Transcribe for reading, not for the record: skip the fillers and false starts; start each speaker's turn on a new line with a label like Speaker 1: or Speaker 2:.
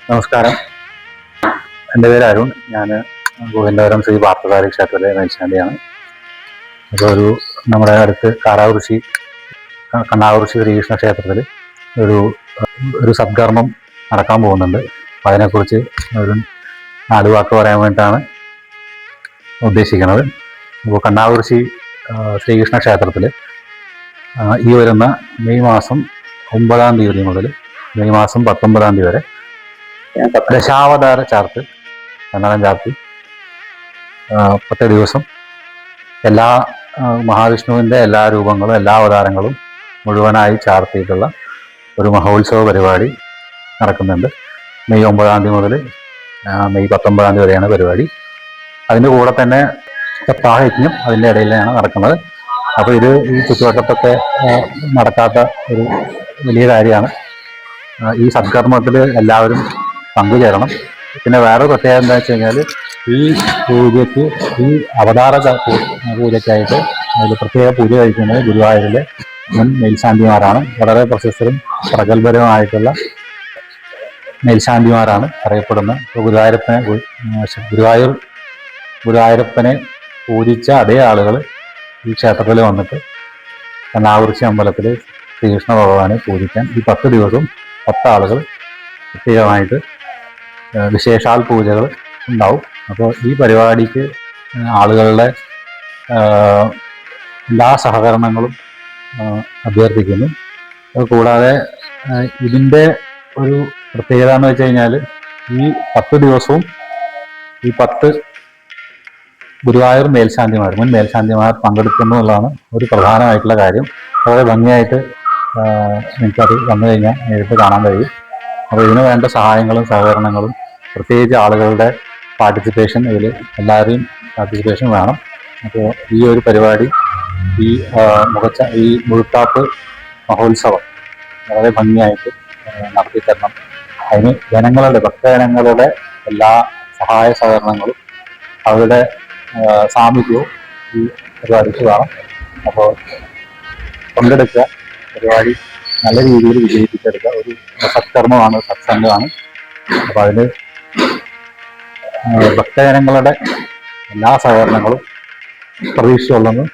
Speaker 1: നമസ്കാരം. എൻ്റെ പേര് അരുൺ. ഞാൻ ഗോവിന്ദപുരം ശ്രീ പാർത്ഥസാരഥി ക്ഷേത്രത്തിലെ മേൽശാന്തിയാണ്. അപ്പോൾ നമ്മുടെ അടുത്ത് കണ്ണാകുറിശി ശ്രീകൃഷ്ണ ക്ഷേത്രത്തിൽ ഒരു സദ്കർമ്മം നടക്കാൻ പോകുന്നുണ്ട്. അപ്പോൾ അതിനെക്കുറിച്ച് ഒരു 4 വാക്ക് പറയാൻ വേണ്ടിയിട്ടാണ് ഉദ്ദേശിക്കുന്നത്. അപ്പോൾ കണ്ണാകുറിശി ശ്രീകൃഷ്ണ ക്ഷേത്രത്തിൽ ഈ വരുന്ന മെയ് മാസം 9-ാം തീയതി മുതൽ മെയ് മാസം 19-ാം തീയതി വരെ ദശാവതാര ചാർത്ത്, കണ്ണടം ചാർത്തി 10 ദിവസം എല്ലാ മഹാവിഷ്ണുവിൻ്റെ എല്ലാ രൂപങ്ങളും എല്ലാ അവതാരങ്ങളും മുഴുവനായി ചാർത്തിയിട്ടുള്ള ഒരു മഹോത്സവ പരിപാടി നടക്കുന്നുണ്ട്. മെയ് 9-ാം തീയതി മുതൽ മെയ് 19-ാം തീയതി വരെയാണ് പരിപാടി. അതിൻ്റെ കൂടെ തന്നെ സപ്താഹയജ്ഞം അതിൻ്റെ ഇടയിലാണ് നടക്കുന്നത്. അപ്പോൾ ഈ ചുറ്റുവട്ടത്തൊക്കെ നടക്കാത്ത ഒരു വലിയ കാര്യമാണ്. ഈ സത്കർമ്മത്തിൽ എല്ലാവരും പങ്കുചേരണം. പിന്നെ വേറെ പ്രത്യേകത എന്താ വെച്ച് കഴിഞ്ഞാൽ, ഈ പൂജയ്ക്ക്, ഈ അവതാര പൂജയ്ക്കായിട്ട് അതിൽ പ്രത്യേക പൂജ കഴിക്കുന്നത് ഗുരുവായൂരിലെ മുൻ മേൽശാന്തിമാരാണ്. വളരെ പ്രശസ്തരും പ്രഗത്ഭരുമായിട്ടുള്ള മേൽശാന്തിമാരാണ് അറിയപ്പെടുന്നത്. ഇപ്പോൾ ഗുരുവായൂരപ്പനെ പൂജിച്ച അതേ ആളുകൾ ഈ ക്ഷേത്രത്തിൽ വന്നിട്ട് കണ്ണാകുറിശി അമ്പലത്തിൽ ശ്രീകൃഷ്ണ ഭഗവാനെ പൂജിക്കാൻ ഈ 10 ദിവസവും 10 ആളുകൾ പ്രത്യേകമായിട്ട് വിശേഷാൽ പൂജകൾ ഉണ്ടാവും. അപ്പോൾ ഈ പരിപാടിക്ക് ആളുകളുടെ എല്ലാ സഹകരണങ്ങളും അഭ്യർത്ഥിക്കുന്നു. അതുകൂടാതെ ഇതിൻ്റെ ഒരു പ്രത്യേകത എന്ന് വെച്ച് കഴിഞ്ഞാൽ, ഈ 10 ദിവസവും ഈ 10 ഗുരുവായൂർ മുൻ മേൽശാന്തിമാർ പങ്കെടുക്കുന്നു എന്നുള്ളതാണ് ഒരു പ്രധാനമായിട്ടുള്ള കാര്യം. വളരെ ഭംഗിയായിട്ട് എനിക്കത് വന്നു കഴിഞ്ഞാൽ നേരിട്ട് കാണാൻ കഴിയും. അപ്പോൾ ഇതിന് വേണ്ട സഹായങ്ങളും സഹകരണങ്ങളും, പ്രത്യേകിച്ച് ആളുകളുടെ പാർട്ടിസിപ്പേഷൻ, എല്ലാവരെയും പാർട്ടിസിപ്പേഷൻ വേണം. അപ്പോൾ ഈ ഒരു പരിപാടി, ഈ മുഴുത്താപ്പ് മഹോത്സവം വളരെ ഭംഗിയായിട്ട് നടത്തിത്തരണം. അതിന് ഭക്തജനങ്ങളുടെ എല്ലാ സഹായ സഹകരണങ്ങളും അവരുടെ സാമീപ്യവും ഈ പരിപാടിക്ക് വേണം. അപ്പോൾ പങ്കെടുക്കുക, പരിപാടി നല്ല രീതിയിൽ വിജയിപ്പിച്ചെടുക്കുക. ഒരു സത്കർമ്മമാണ്, സത്സംഗമാണ്. അപ്പോൾ അതിൽ ഭക്തജനങ്ങളുടെ എല്ലാ സഹകരണങ്ങളും പ്രതീക്ഷിച്ചുള്ളെന്ന്.